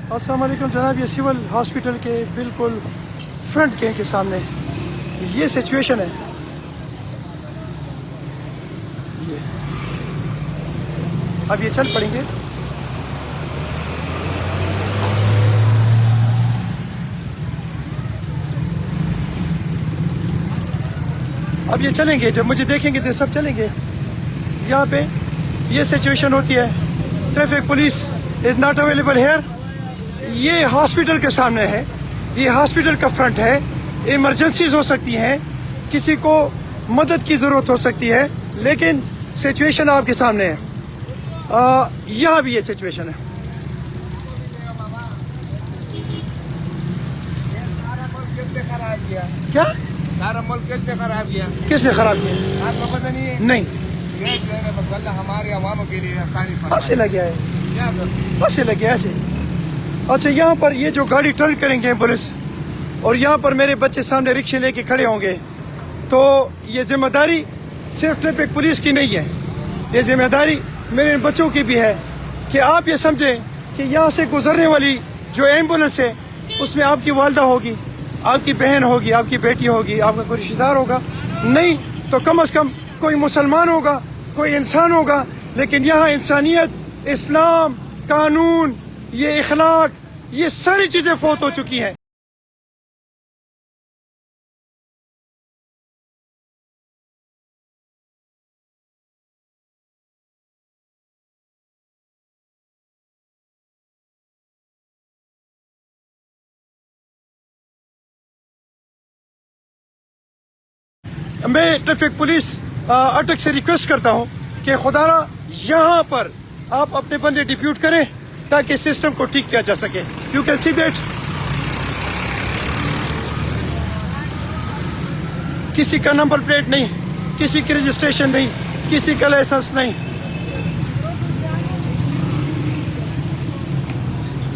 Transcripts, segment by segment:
अस्सलाम वालेकुम जनाब, ये सिविल हॉस्पिटल के बिल्कुल फ्रंट गेट के सामने ये सिचुएशन है। ये अब ये चल पड़ेंगे। अब ये चलेंगे, जब मुझे देखेंगे तो सब चलेंगे। यहाँ पे ये सिचुएशन होती है। Traffic police is not available here. ये हॉस्पिटल के सामने है, ये हॉस्पिटल का फ्रंट है। इमरजेंसीज हो सकती हैं, किसी को मदद की ज़रूरत हो सकती है, लेकिन सिचुएशन आपके सामने है। यहाँ भी ये सिचुएशन है। क्या सारा मुल्क किसने खराब किया? किसने खराब किया? आपको पता नहीं है? नहीं, ये जो है ना बस वल्लाह हमारे अवामों के लिए आसानी ऐसे लग गया है, क्या कर ऐसे लग गया ऐसे। अच्छा, यहाँ पर ये जो गाड़ी टर्न करेंगे पुलिस, और यहाँ पर मेरे बच्चे सामने रिक्शे लेके खड़े होंगे, तो ये जिम्मेदारी सिर्फ ट्रैफिक पुलिस की नहीं है, ये जिम्मेदारी मेरे बच्चों की भी है कि आप ये समझें कि यहाँ से गुजरने वाली जो एम्बुलेंस है उसमें आपकी वालदा होगी, आपकी बहन होगी, आपकी बेटी होगी, आपका कोई रिश्तेदार होगा, नहीं तो कम से कम कोई मुसलमान होगा, कोई इंसान होगा। लेकिन यहाँ इंसानियत, इस्लाम, कानून, ये इखलाक, ये सारी चीजें फौत हो चुकी हैं। मैं ट्रैफिक पुलिस अटक से रिक्वेस्ट करता हूं कि खुदारा यहाँ पर आप अपने बंदे डिप्यूट करें ताकि सिस्टम को ठीक किया जा सके। यू कैन सी दैट किसी का नंबर प्लेट नहीं, किसी की रजिस्ट्रेशन नहीं, किसी का लाइसेंस नहीं।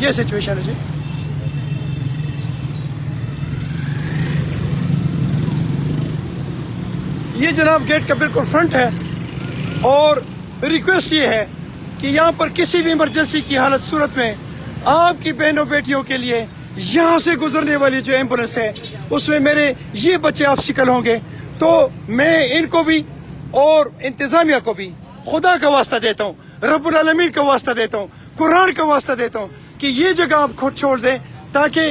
ये सिचुएशन है जी। ये जनाब गेट का बिल्कुल फ्रंट है, और रिक्वेस्ट ये है कि यहाँ पर किसी भी इमरजेंसी की हालत सूरत में आपकी बहनों बेटियों के लिए यहाँ से गुजरने वाली जो एम्बुलेंस है उसमें मेरे ये बच्चे ऑब्स्टिकल होंगे, तो मैं इनको भी और इंतजामिया को भी खुदा का वास्ता देता हूँ, रब्बुल आलमीन का वास्ता देता हूँ, कुरान का वास्ता देता हूँ कि ये जगह आप खुद छोड़ दें ताकि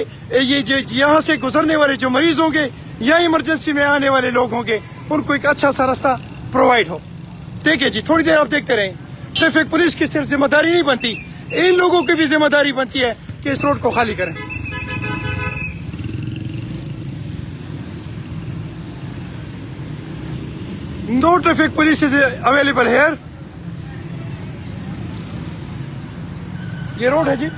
ये जो यहाँ से गुजरने वाले जो मरीज होंगे या इमरजेंसी में आने वाले लोग होंगे उनको एक अच्छा सा रास्ता प्रोवाइड हो। देखिए जी, थोड़ी देर आप देखते रहें। ट्रैफिक पुलिस की सिर्फ जिम्मेदारी नहीं बनती, इन लोगों की भी जिम्मेदारी बनती है कि इस रोड को खाली करें। No traffic police is available here. ये रोड है जी।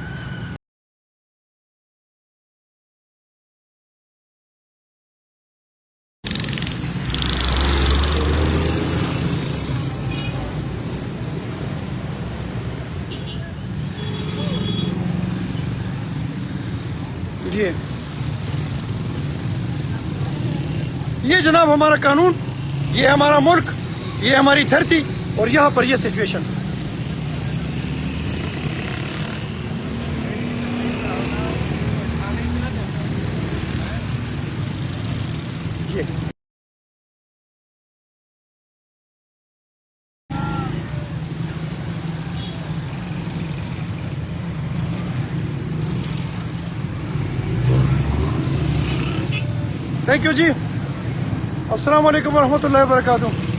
ये जनाब हमारा कानून, ये हमारा मुल्क, ये हमारी धरती, और यहाँ पर ये सिचुएशन। ये थैंक यू जी। अस्सलाम वालेकुम वरहमतुल्लाहि वबरकातुहू।